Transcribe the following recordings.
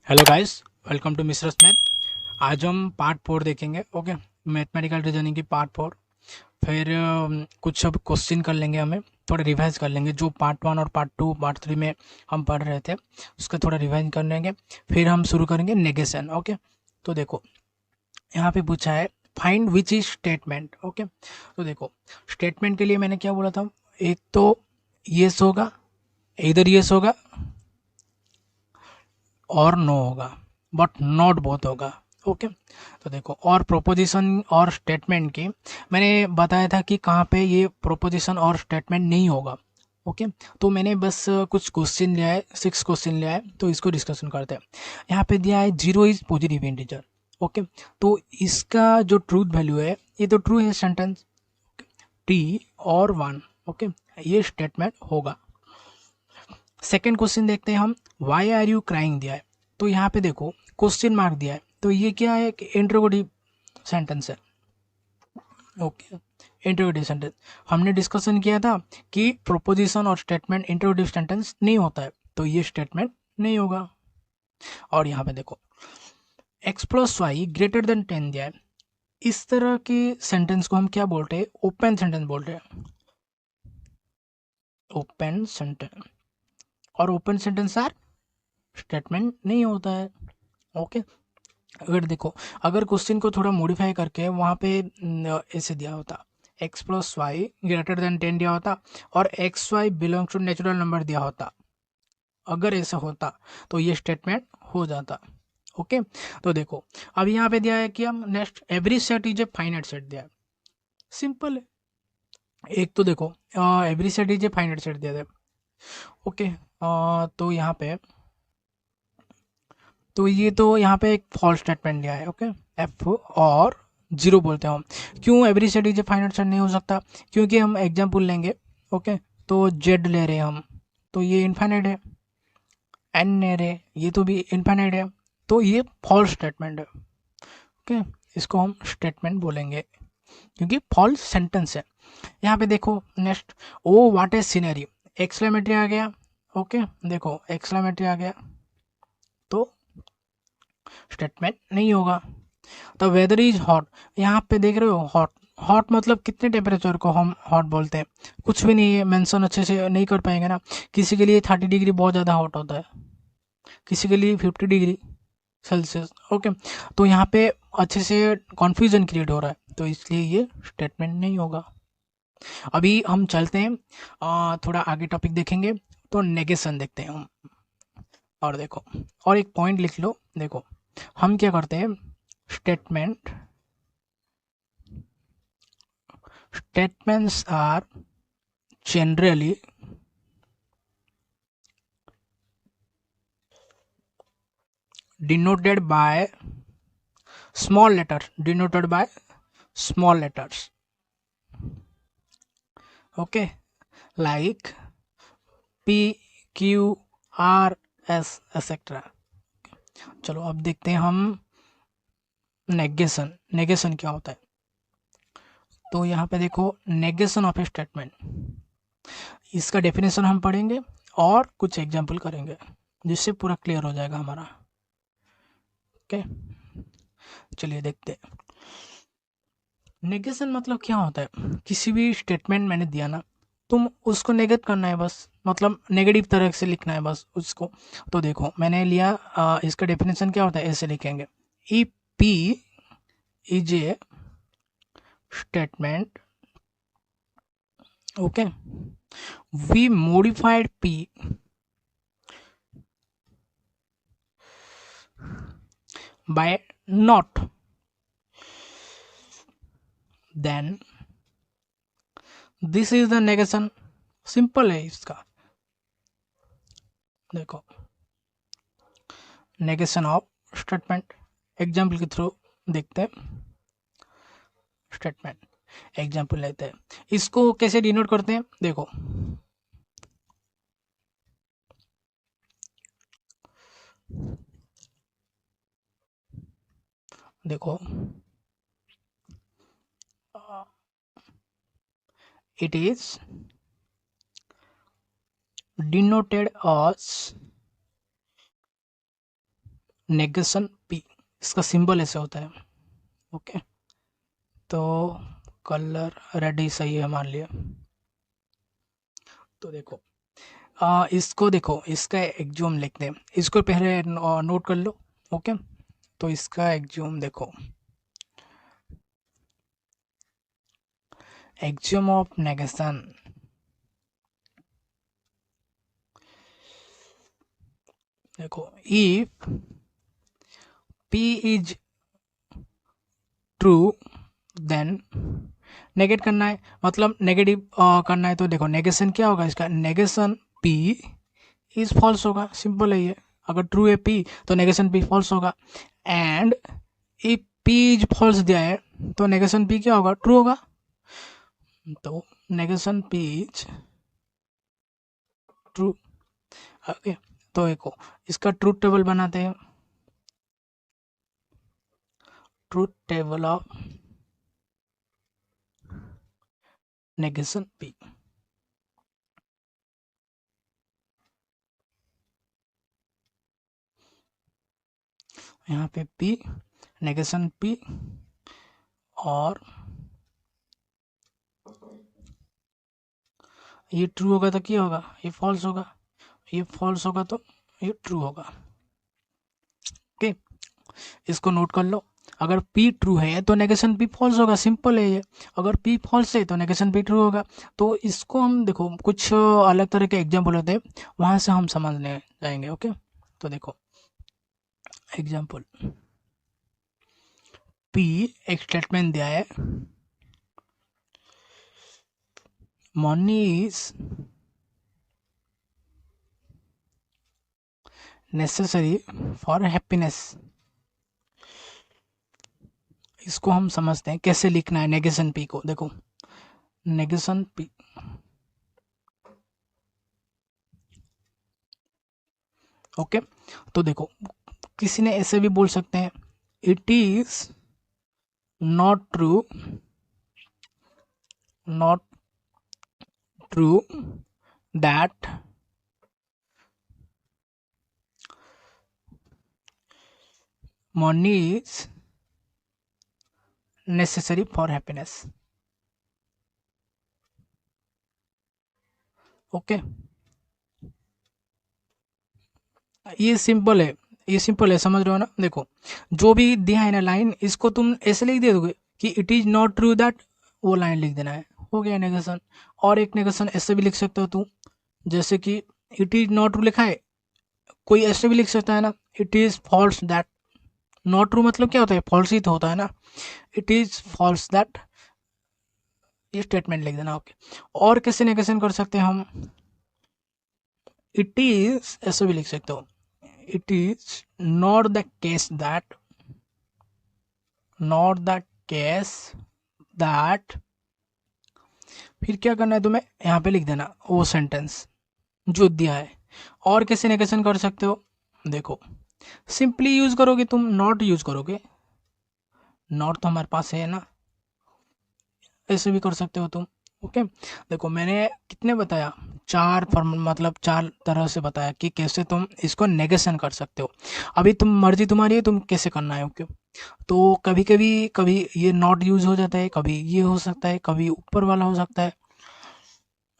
Hello guys, welcome to Mishra's math. आज हम part 4 देखेंगे। ओके, मैथमेटिकल रीजनिंग की पार्ट 4। फिर कुछ अब क्वेश्चन कर लेंगे, हमें थोड़ा रिवाइज कर लेंगे जो पार्ट 1 और पार्ट 2 पार्ट 3 में हम पढ़ रहे थे, उसका थोड़ा रिवाइज कर लेंगे। फिर हम शुरू करेंगे नेगेशन। ओके, तो देखो यहाँ पे पूछा है find which is statement. Okay, तो देखो स्टेटमेंट के लिए मैंने क्या बोला था, एक तो येस होगा, इधर येस होगा और नो होगा, बट नॉट बोथ होगा। ओके, तो देखो और प्रोपोजिशन और स्टेटमेंट की मैंने बताया था कि कहाँ पे ये प्रोपोजिशन और स्टेटमेंट नहीं होगा। ओके, तो मैंने बस कुछ क्वेश्चन लिया है, 6 क्वेश्चन लिया है, तो इसको डिस्कशन करते हैं। यहाँ पे दिया है zero is positive integer. Okay, तो इसका जो ट्रूथ वैल्यू है, ये तो ट्रू है सेंटेंस, टी और वन। ओके, ये स्टेटमेंट होगा। सेकेंड क्वेश्चन देखते हैं हम, वाई आर यू क्राइंग दिया है, तो यहाँ पे देखो क्वेश्चन मार्क दिया है, तो ये क्या है कि इंट्रोगेटिव सेंटेंस है। ओके, इंट्रोगेटिव सेंटेंस हमने डिस्कशन किया था कि प्रोपोजिशन और स्टेटमेंट इंट्रोगेटिव सेंटेंस नहीं होता है, तो ये स्टेटमेंट नहीं होगा। और यहाँ पे देखो x plus y greater than 10 दिया है, इस तरह के सेंटेंस को हम क्या बोलते हैं, ओपन सेंटेंस बोलते हैं, ओपन सेंटेंस। और ओपन सेंटेंस आर स्टेटमेंट नहीं होता है। ओके, अगर देखो अगर क्वेश्चन को थोड़ा मॉडिफाई करके वहाँ पे ऐसे दिया होता, x plus y greater than 10 दिया होता और x y belongs to natural number दिया होता, अगर ऐसा होता तो ये स्टेटमेंट हो जाता। ओके, तो देखो अब यहाँ पे दिया है कि हम next every set is a finite set दिया है, सिंपल है। एक तो देखो every set is a finite set दिया है। ओके, तो यहाँ पे तो ये तो यहाँ पे एक फॉल्स स्टेटमेंट दिया है। ओके, एफ और जीरो बोलते हैं हम। क्यों every set is a finite set नहीं हो सकता, क्योंकि हम एग्जाम्पल लेंगे। ओके, तो जेड ले रहे हैं हम, तो ये इनफाइनाइट है। एन ले रहे, ये तो भी इनफाइनाइट है, तो ये फॉल्स स्टेटमेंट है। ओके, इसको हम स्टेटमेंट बोलेंगे क्योंकि फॉल्स सेंटेंस है। यहाँ पे देखो next, oh what a scenery, exclamatory आ गया। ओके, देखो एक्सक्लेमेटरी आ गया तो स्टेटमेंट नहीं होगा। द वेदर इज हॉट, यहाँ पे देख रहे हो हॉट, हॉट मतलब कितने टेम्परेचर को हम हॉट बोलते हैं, कुछ भी नहीं है मेंशन, अच्छे से नहीं कर पाएंगे ना। किसी के लिए 30 डिग्री बहुत ज़्यादा हॉट होता है, किसी के लिए 50 डिग्री सेल्सियस। ओके, तो यहाँ पे अच्छे से कॉन्फ्यूजन क्रिएट हो रहा है, तो इसलिए ये स्टेटमेंट नहीं होगा। अभी हम चलते हैं, थोड़ा आगे टॉपिक देखेंगे, तो नेगेशन देखते हैं हम। और देखो और एक पॉइंट लिख लो, देखो हम क्या करते हैं, statement statements are generally denoted by small letters, denoted by small letters. Okay, like P, Q, R, S, etc. चलो अब देखते हैं हम नेगेशन। नेगेशन क्या होता है, तो यहाँ पे देखो नेगेशन ऑफ ए स्टेटमेंट, इसका डेफिनेशन हम पढ़ेंगे और कुछ एग्जाम्पल करेंगे जिससे पूरा क्लियर हो जाएगा हमारा। ओके, चलिए देखते हैं। नेगेशन मतलब क्या होता है, किसी भी स्टेटमेंट मैंने दिया ना, तुम उसको नेगेट करना है बस, मतलब नेगेटिव तरह से लिखना है बस उसको। तो देखो मैंने लिया, इसका डेफिनेशन क्या होता है, ऐसे लिखेंगे, E P is a statement. Okay, we modified P by not, then this is the negation. Simple है इसका, देखो नेगेशन ऑफ स्टेटमेंट एग्जाम्पल के थ्रू देखते हैं। स्टेटमेंट एग्जाम्पल लेते हैं, इसको कैसे डिनोट करते हैं, देखो देखो it is denoted as negation P, इसका सिंबल ऐसे होता है। ओके, तो कलर रेड ही सही है मान लिया। तो देखो इसको देखो, इसका एक्सियोम लिखते हैं, इसको पहले नोट कर लो। ओके, तो इसका एक्सियोम देखो, एक्सियोम ऑफ नेगेशन, देखो if P is true then negate करना है, मतलब नेगेटिव करना है, तो देखो नेगेशन क्या होगा इसका, नेगेशन P इज फॉल्स होगा, सिंपल है ये। अगर ट्रू है P तो नेगेशन P फॉल्स होगा, and if P is false दिया है तो नेगेशन P क्या होगा, ट्रू होगा। तो negation P is true. Okay, तो देखो इसका ट्रूथ टेबल बनाते हैं, truth table of negation P। यहाँ पे P, नेगेशन P, और ये ट्रू होगा तो क्या होगा, ये फॉल्स होगा, ये फॉल्स होगा तो ये ट्रू होगा। ओके, इसको नोट कर लो, अगर P ट्रू है तो नेगेशन P फॉल्स होगा, सिंपल है ये। अगर P फॉल्स है तो नेगेशन P ट्रू होगा। तो इसको हम देखो कुछ अलग तरह के एग्जाम्पल होते हैं, वहां से हम समझने जाएंगे। ओके, तो देखो एग्जाम्पल, P एक स्टेटमेंट दिया है, money is necessary for happiness. इसको हम समझते हैं कैसे लिखना है नेगेशन P को, देखो नेगेशन P, ओके, तो देखो किसी ने ऐसे भी बोल सकते हैं, it is not true, not true that money is necessary for happiness. Okay, ये सिंपल है, ये सिंपल है, समझ रहे हो ना। देखो जो भी दिया है ना लाइन, इसको तुम ऐसे लिख दे दोगे कि it is not true that, वो लाइन लिख देना है, हो गया नेगेशन। और एक नेगेशन ऐसे भी लिख सकते हो तुम, जैसे कि इट इज नॉट ट्रू लिखा है, कोई ऐसे भी लिख सकता है ना, it is false that. Not true मतलब क्या होता है, फॉल्स ही तो होता है ना, इट इज फॉल्स दैट, ये स्टेटमेंट लिख देना। ओके, और कैसे नेगेशन कर सकते हैं हम, इट इज ऐसे भी लिख सकते हो, it is not the case that, not the case that, फिर क्या करना है तुम्हें, यहाँ पे लिख देना वो सेंटेंस जो दिया है। और कैसे नेगेशन कर सकते हो, देखो सिंपली यूज करोगे तुम, नॉट यूज करोगे, नॉट तो हमारे पास है ना, ऐसे भी कर सकते हो तुम। ओके, देखो मैंने कितने बताया, चार फॉर्म, मतलब चार तरह से बताया कि कैसे तुम इसको नेगेशन कर सकते हो। अभी तुम मर्जी तुम्हारी है, तुम कैसे करना है। ओके, तो कभी कभी कभी ये नॉट यूज हो जाता है, कभी ये हो सकता है, कभी ऊपर वाला हो सकता है।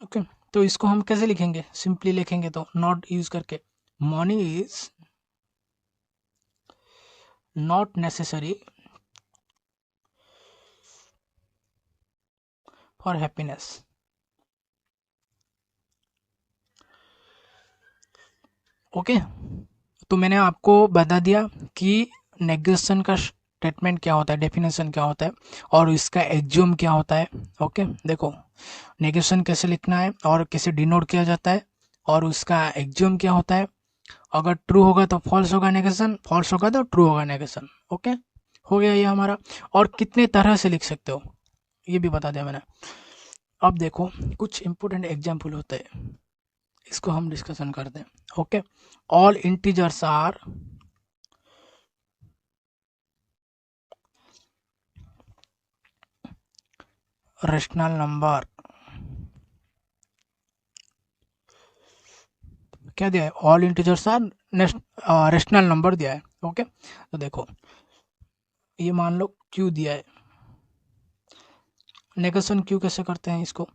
ओके, तो इसको हम कैसे लिखेंगे, सिंपली लिखेंगे तो नॉट यूज करके, money is not necessary for happiness. Okay, तो मैंने आपको बता दिया कि नेगेशन का स्टेटमेंट क्या होता है, डेफिनेशन क्या होता है, और इसका एक्सियोम क्या होता है। ओके, देखो नेगेशन कैसे लिखना है और कैसे डिनोट किया जाता है, और उसका एक्सियोम क्या होता है, अगर ट्रू होगा तो फॉल्स होगा नेगेशन, फॉल्स होगा तो ट्रू होगा नेगेशन। ओके, हो गया ये हमारा। और कितने तरह से लिख सकते हो ये भी बता दिया मैंने। अब देखो कुछ इंपॉर्टेंट एग्जाम्पल होते हैं, इसको हम डिस्कशन करते हैं। Okay, all integers are rational number, क्या दिया है, all integers are rational number दिया है। ओके, तो देखो ये मान लो क्यू दिया है, नेगेशन क्यू कैसे करते हैं इसको,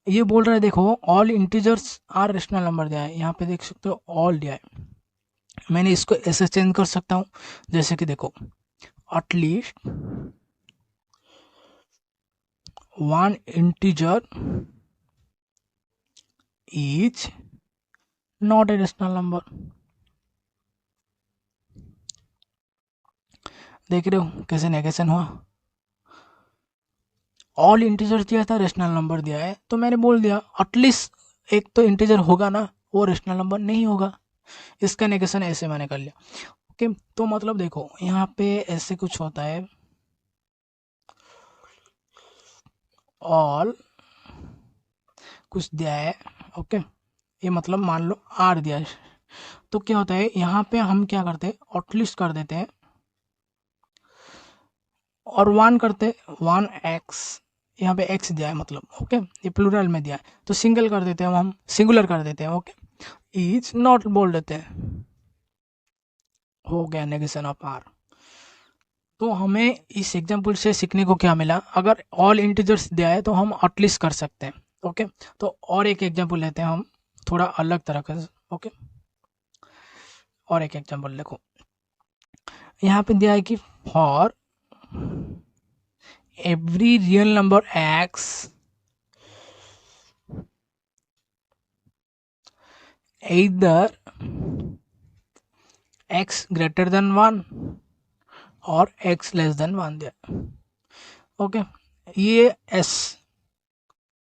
ये बोल रहा है देखो all integers are rational number दिया है, यहाँ पे देख सकते हो ऑल दिया है, मैंने इसको ऐसे चेंज कर सकता हूँ, जैसे कि देखो at least one integer is not a rational number. देख रहे हो कैसे नेगेशन हुआ, ऑल इंटीजर दिया था, रेशनल नंबर दिया है, तो मैंने बोल दिया एटलीस्ट एक तो इंटीजर होगा ना, वो रेशनल नंबर नहीं होगा, इसका नेगेशन ऐसे मैंने कर लिया। ओके, तो मतलब देखो यहाँ पे ऐसे कुछ होता है, ऑल कुछ दिया है, ओके, ये मतलब मान लो आर दिया है, तो क्या होता है यहाँ पे हम क्या करते हैं, एटलीस्ट कर देते हैं और वन करते, वन एक्स, यहाँ पे एक्स दिया है मतलब, ओके, ये प्लूरल में दिया है, तो सिंगल कर देते हैं, हम सिंगुलर कर देते हैं, ओके, इज नॉट बोल देते हैं, हो गया नेगेशन ऑफ आर। तो हमें इस एग्जाम्पल से सीखने को क्या मिला, अगर ऑल इंटीजर्स दिया है तो हम एटलीस्ट कर सकते हैं। ओके, तो और एक एग्जाम्पल लेते हैं हम थोड़ा अलग तरह का। ओके, और एक एग्जाम्पल देखो, यहाँ पे दिया है कि for every real number x either x greater than 1 और x लेस देन 1 दिया। ओके, ये s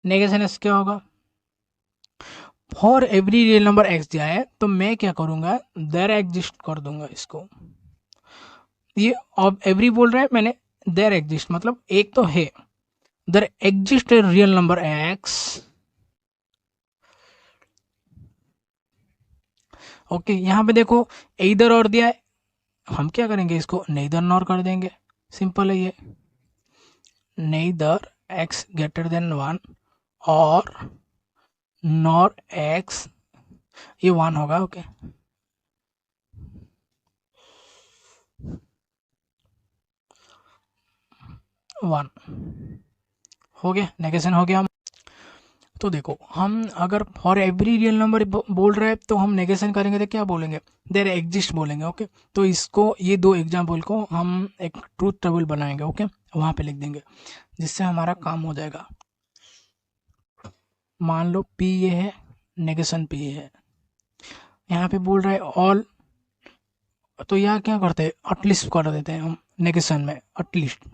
नेगेशन s क्या होगा, for every real number x दिया है, तो मैं क्या करूंगा, देयर एग्जिस्ट कर दूंगा इसको, ये अब एवरी बोल रहा है, मैंने देयर एग्जिस्ट मतलब एक तो है, there exist a real number x। Okay, यहाँ पे देखो इधर और दिया है, हम क्या करेंगे इसको नेदर नॉर कर देंगे, सिंपल है ये, नेदर x ग्रेटर देन 1 और नॉर x, ये 1 होगा। ओके, वन हो गया, नेगेशन हो गया। तो देखो हम अगर फॉर एवरी रियल नंबर बोल रहे हैं तो हम नेगेशन करेंगे तो क्या बोलेंगे, देयर एग्जिस्ट बोलेंगे। ओके, तो इसको ये दो एग्जाम्पल को हम एक ट्रूथ टेबल बनाएंगे, ओके, वहाँ पे लिख देंगे, जिससे हमारा काम हो जाएगा। मान लो P ये है, नेगेशन P ये है, यहाँ पे बोल रहा है ऑल, तो यहाँ क्या करते हैं एटलीस्ट कर देते हैं हम नेगेशन में, एटलीस्ट।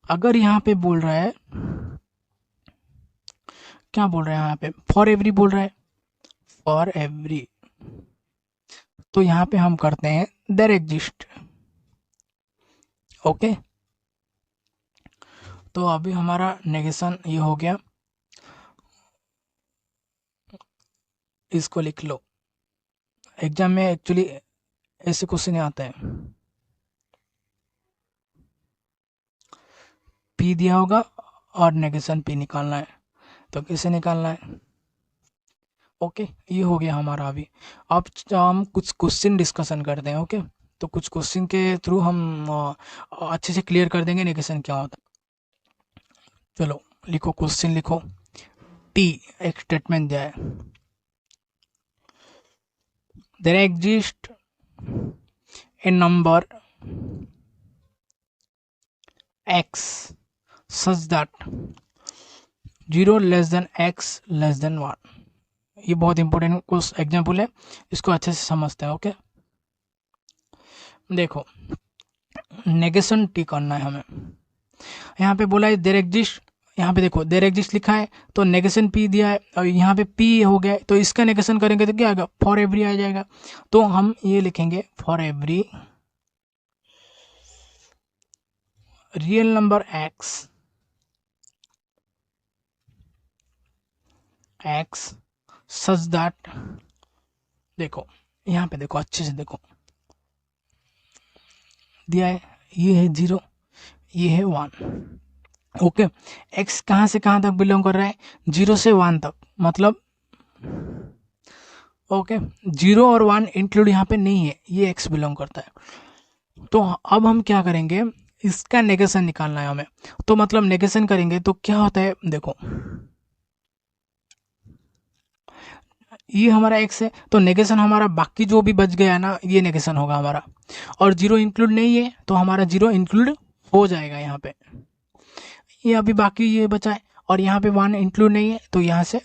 अगर यहाँ पे बोल रहा है, क्या बोल रहा है यहाँ पे, फॉर एवरी बोल रहा है, फॉर एवरी, तो यहाँ पे हम करते हैं देयर एग्जिस्ट। ओके, तो अभी हमारा नेगेशन ये हो गया, इसको लिख लो, एग्जाम में एक्चुअली ऐसे क्वेश्चन आते हैं, P दिया होगा और नेगेशन P निकालना है, तो कैसे निकालना है। ओके, ये हो गया हमारा। अभी अब हम कुछ क्वेश्चन डिस्कशन करते हैं। ओके, तो कुछ क्वेश्चन के थ्रू हम अच्छे से क्लियर कर देंगे नेगेशन क्या होता है। चलो लिखो, क्वेश्चन लिखो, T एक स्टेटमेंट दिया है, there exist a number x such that 0 less than x less than 1। ये बहुत इंपॉर्टेंट कुछ एग्जाम्पल है, इसको अच्छे से समझते हैं। ओके, देखो नेगेशन टी करना है हमें, यहाँ पे बोला है देयर एग्जिस्ट, यहाँ पे देखो देयर एग्जिस्ट लिखा है तो नेगेशन P दिया है, और यहाँ पे P हो गया है, तो इसका नेगेशन करेंगे तो क्या आएगा, फॉर एवरी आ जाएगा। तो हम ये लिखेंगे for every real number x such that, देखो यहाँ पे देखो अच्छे से देखो दिया है, ये है 0, ये है 1। ओके, x कहाँ से कहाँ तक बिलोंग कर रहा है, 0 से 1 तक, मतलब ओके, 0 और 1 इंक्लूड यहाँ पे नहीं है, ये एक्स बिलोंग करता है। तो अब हम क्या करेंगे, इसका नेगेशन निकालना है हमें। तो मतलब नेगेशन करेंगे तो क्या होता है, देखो ये हमारा एक्स है, तो नेगेशन हमारा बाकी जो भी बच गया ना, ये नेगेशन होगा हमारा। और 0 इंक्लूड नहीं है तो हमारा 0 इंक्लूड हो जाएगा यहाँ पे, ये अभी बाकी ये बचा है। और यहाँ पे 1 इंक्लूड नहीं है तो यहाँ से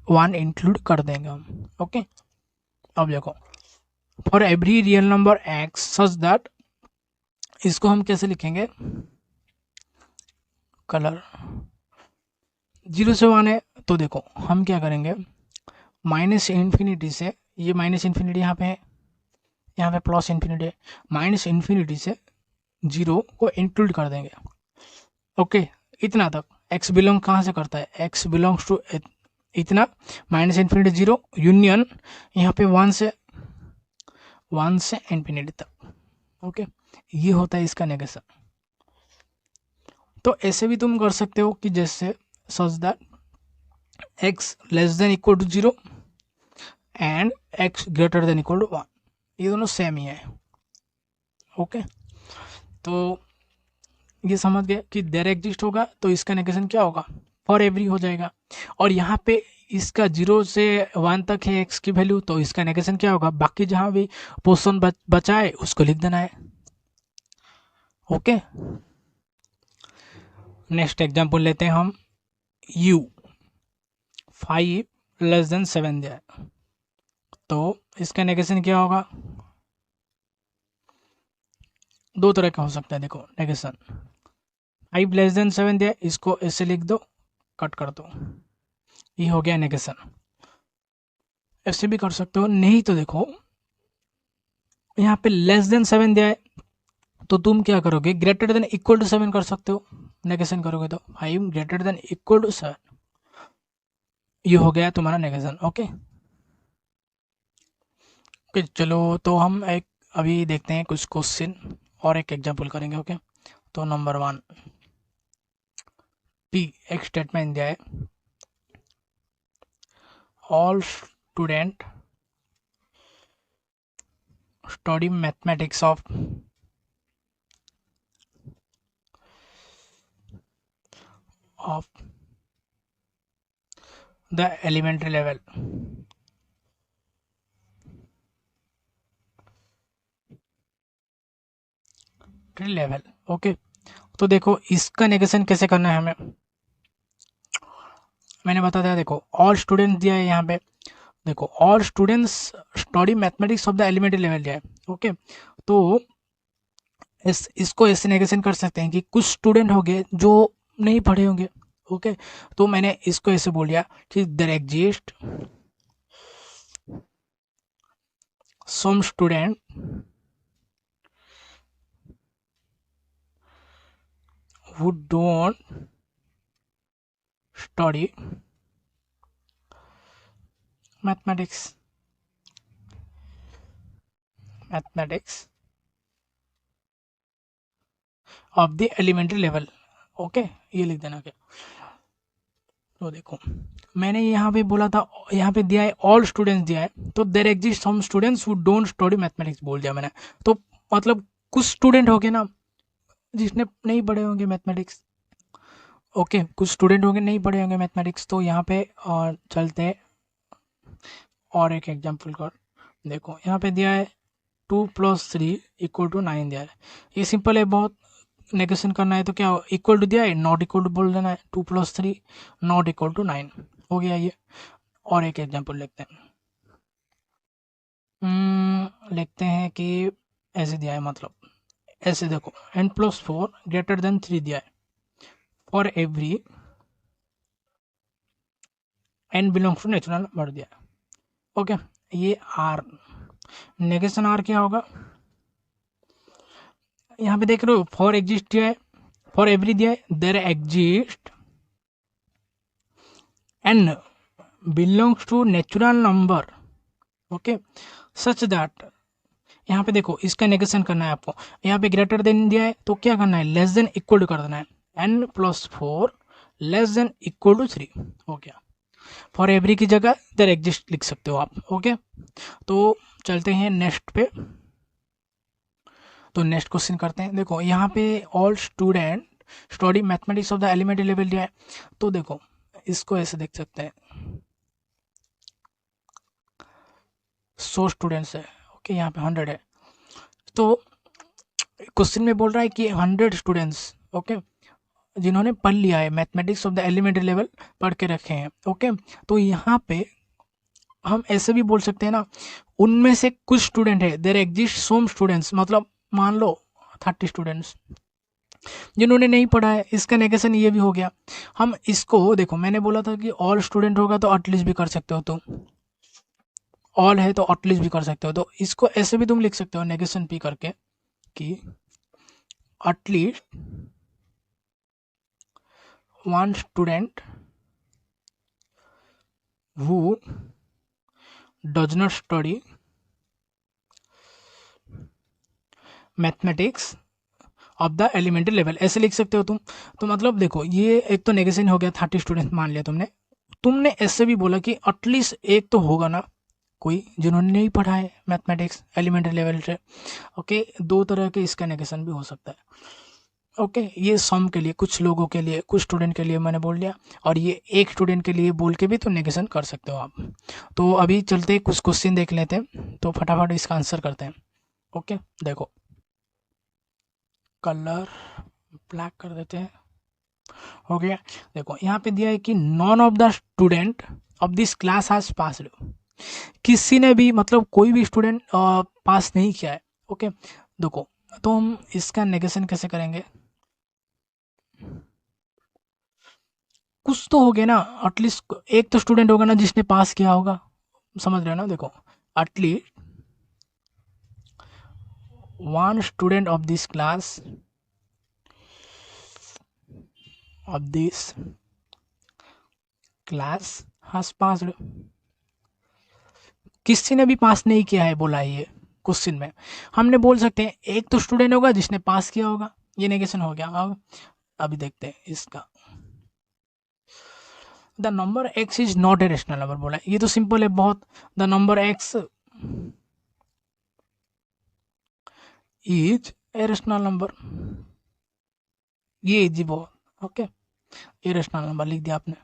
1 इंक्लूड कर देंगे हम। ओके, अब देखो, for every real number x such that, इसको हम कैसे लिखेंगे, कलर 0 से 1 है तो देखो हम क्या करेंगे, माइनस इन्फिनिटी से, ये माइनस इन्फिनिटी यहाँ पे है, यहाँ पे प्लस इन्फिनिटी है, माइनस इन्फिनिटी से 0 को इंक्लूड कर देंगे। ओके, इतना तक एक्स बिलोंग कहाँ से करता है, एक्स बिलोंग्स टू इतना, माइनस इन्फिनिटी 0 यूनियन यहाँ पे 1 से इन्फिनिटी तक। ओके, ये होता है इसका नेगेशन। तो ऐसे भी तुम कर सकते हो कि जैसे such that x less than equal to 0 and x greater than equal to 1, ये दोनों सेम ही है। ओके, तो ये समझ गए कि देयर एग्जिस्ट होगा तो इसका नेगेशन क्या होगा, फॉर एवरी हो जाएगा। और यहाँ पे इसका 0 से 1 तक है एक्स की वैल्यू, तो इसका नेगेशन क्या होगा, बाकी जहाँ भी पोर्शन बचा है उसको लिख देना है। ओके, नेक्स्ट एग्जाम्पल लेते हैं हम, u 5 लेस देन 7 दिया है, तो इसका नेगेशन क्या होगा, दो तरह का हो सकता है। देखो नेगेशन 5 लेस देन 7 दिया है, इसको ऐसे लिख दो, कट कर दो, ये हो गया नेगेशन। ऐसे भी कर सकते हो, नहीं तो देखो यहाँ पे लेस देन 7 दिया है तो तुम क्या करोगे, ग्रेटर देन इक्वल टू 7 कर सकते हो, नेगेशन करोगे तो 5 ग्रेटर देन इक्वल टू 7, ये हो गया तुम्हारा नेगेशन। ओके ओके, चलो तो हम एक अभी देखते हैं कुछ क्वेश्चन और एक एग्जांपल करेंगे। ओके, तो नंबर 1 पी, एक स्टेटमेंट दिया है, all student study mathematics of the elementary level. Okay, तो देखो इसका नेगेशन कैसे करना है हमें, मैंने बता दिया। देखो ऑल स्टूडेंट्स दिया है यहाँ पे, देखो all students study mathematics of the elementary level दिया है। ओके, तो इसको ऐसे नेगेशन कर सकते हैं कि कुछ स्टूडेंट होंगे जो नहीं पढ़े होंगे। ओके, तो मैंने इसको ऐसे बोल दिया कि there exist some student who don't study mathematics of the elementary level। Okay, ये लिख देना क्या। तो देखो मैंने यहाँ पे बोला था, यहाँ पे दिया है ऑल स्टूडेंट्स दिया है, तो there exist some students who don't study mathematics बोल दिया मैंने। तो मतलब कुछ स्टूडेंट होंगे ना जिसने नहीं पढ़े होंगे मैथमेटिक्स। ओके, कुछ स्टूडेंट होंगे नहीं पढ़े होंगे मैथमेटिक्स। तो यहाँ पे चलते हैं और एक एग्जाम्पल कर, देखो यहाँ पे दिया है 2 + 3 = 9 दिया है, ये सिंपल है बहुत। नेगेशन करना है तो क्या इक्वल टू दिया है, नॉट इक्वल टू बोल देना है, 2 + 3 नॉट इक्वल टू 9 हो गया ये। और एक एग्जाम्पल लिखते हैं, लिखते हैं कि ऐसे दिया है, मतलब ऐसे देखो n + 4 ग्रेटर देन 3 दिया है, for every n belongs to natural number दिया है। ओके, ये आर, नेगेशन आर क्या होगा, यहाँ पे देख रहे हो फॉर एग्जिस्ट दिया है, फॉर एवरी दिया है, there exist n belongs to natural number. Okay, such that, यहाँ पे देखो इसका नेगेशन करना है आपको, यहाँ पे ग्रेटर देन दिया है तो क्या करना है, लेस देन इक्वल टू कर देना है, n + 4 less than equal to 3 हो गया। फॉर एवरी की जगह देयर एग्जिस्ट लिख सकते हो आप। ओके, तो चलते हैं नेक्स्ट पे। तो नेक्स्ट क्वेश्चन करते हैं। देखो यहाँ पे all student study mathematics of the elementary level दिया है। तो देखो इसको ऐसे देख सकते हैं, 100 स्टूडेंट्स है। ओके, यहाँ पे 100 है। तो क्वेश्चन में बोल रहा है कि 100 स्टूडेंट्स, ओके, जिन्होंने पढ़ लिया है mathematics of the elementary level, पढ़ के रखे हैं। ओके, तो यहाँ पे हम ऐसे भी बोल सकते हैं ना, उनमें से कुछ स्टूडेंट है, देयर एग्जिस्ट सम स्टूडेंट्स, मतलब मान लो 30 स्टूडेंट्स जिन्होंने नहीं पढ़ा है। इसका नेगेशन ये भी हो गया। हम इसको देखो, मैंने बोला था कि ऑल स्टूडेंट होगा तो एटलीस्ट भी कर सकते हो, तुम ऑल है तो एटलीस्ट भी कर सकते हो। तो इसको ऐसे भी तुम लिख सकते हो नेगेशन पी करके कि at least one student who does not study mathematics of the elementary level, ऐसे लिख सकते हो तुम। तो मतलब देखो, ये एक तो नेगेशन हो गया, 30 स्टूडेंट मान लिया तुमने। तुमने ऐसे भी बोला कि एटलीस्ट एक तो होगा ना कोई जिन्होंने नहीं पढ़ा है मैथमेटिक्स एलिमेंट्री लेवल से। ओके, दो तरह के इसका नेगेशन भी हो सकता है। ओके, ये सम के लिए, कुछ लोगों के लिए, कुछ स्टूडेंट के लिए मैंने बोल दिया, और ये एक स्टूडेंट के लिए बोल के भी तो नेगेशन कर सकते हो आप। तो अभी चलते कुछ क्वेश्चन देख लेते हैं, तो फटाफट इसका आंसर करते हैं। ओके, देखो कलर ब्लैक कर देते हैं। हो गया। देखो यहाँ पे दिया है कि none of the student of this class has passed, किसी ने भी, मतलब कोई भी स्टूडेंट पास नहीं किया है। ओके, देखो तो हम इसका नेगेशन कैसे करेंगे, कुछ तो हो गया ना, एटलीस्ट एक तो स्टूडेंट होगा ना जिसने पास किया होगा, समझ रहे हो ना। देखो at least one student of this class has passed, किसी ने भी पास नहीं किया है बोला है ये क्वेश्चन में। हमने बोल सकते हैं एक तो स्टूडेंट होगा जिसने पास किया होगा, ये नेगेशन हो गया। अब अभी देखते हैं इसका। The number x is not a rational number बोला है, ये तो सिंपल है बहुत। The number x is a rational number, ये इजी बहुत। ओके, ये रेशनल नंबर लिख दिया आपने।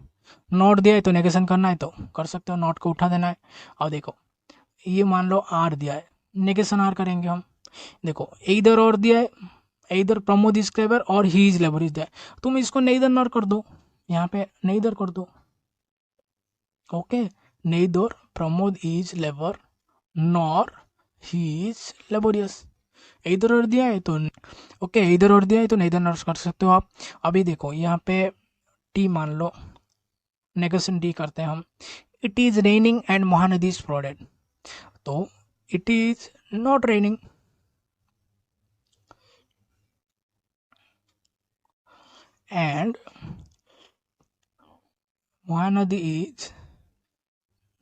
नॉट दिया है तो नेगेशन करना है तो कर सकते हो, नॉट को उठा देना है। अब देखो ये मान लो आर दिया है, नेगेशन आर करेंगे हम। देखो इधर और दिया है, इधर प्रमोद इज क्लेवर और ही इज लेबर दिया है, तुम इसको नेइदर नॉर कर दो, यहाँ पे नेइदर कर दो। Okay, neither Pramod is labour nor he is laborious, इधर और दिया है तो ओके, इधर और दिया है तो नेइदर नॉर कर सकते हो आप। अभी देखो यहाँ पे टी मान लो, नेगेशन डी करते हैं हम। It is raining and Mahanadi is flooded, तो it is not raining and Mahanadi is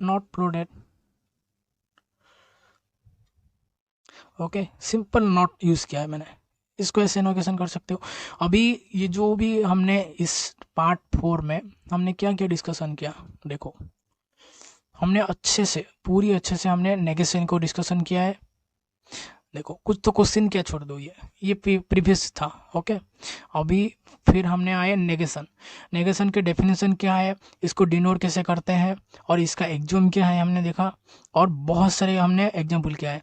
not flooded. Okay, simple not use किया है मैंने, इसको ऐसे नोटेशन कर सकते हो। अभी ये जो भी हमने इस पार्ट 4 में हमने क्या क्या डिस्कशन किया, देखो हमने अच्छे से, पूरी अच्छे से हमने नेगेशन को डिस्कशन किया है। देखो कुछ तो क्वेश्चन क्या छोड़ दो, ये प्रीवियस था। ओके, अभी फिर हमने आए नेगेशन, नेगेशन के डेफिनेशन क्या है, इसको डिनोट कैसे करते हैं, और इसका एग्जाम क्या है हमने देखा, और बहुत सारे हमने एग्जाम्पल किया है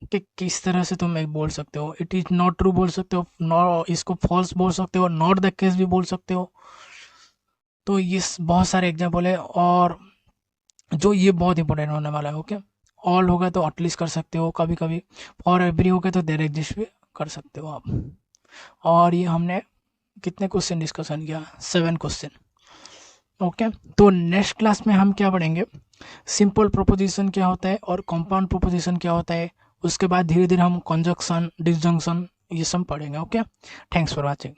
कि किस तरह से तुम एक बोल सकते हो, इट इज नॉट ट्रू बोल सकते हो, इसको फॉल्स बोल सकते हो, नॉट द केस भी बोल सकते हो। तो ये बहुत सारे एग्जाम्पल है, और जो ये बहुत इंपॉर्टेंट होने वाला है। ओके, ऑल होगा तो एटलीस्ट कर सकते हो कभी कभी, और एवरी होगा तो देयर एग्जिस्ट भी कर सकते हो आप। और ये हमने कितने क्वेश्चन डिस्कशन किया, 7 क्वेश्चन। ओके, तो नेक्स्ट क्लास में हम क्या पढ़ेंगे, सिंपल प्रोपोजिशन क्या होता है और कंपाउंड प्रोपोजिशन क्या होता है, उसके बाद धीरे धीरे हम कंजक्शन, डिसजंक्शन, ये सब पढ़ेंगे। Okay, thanks for watching.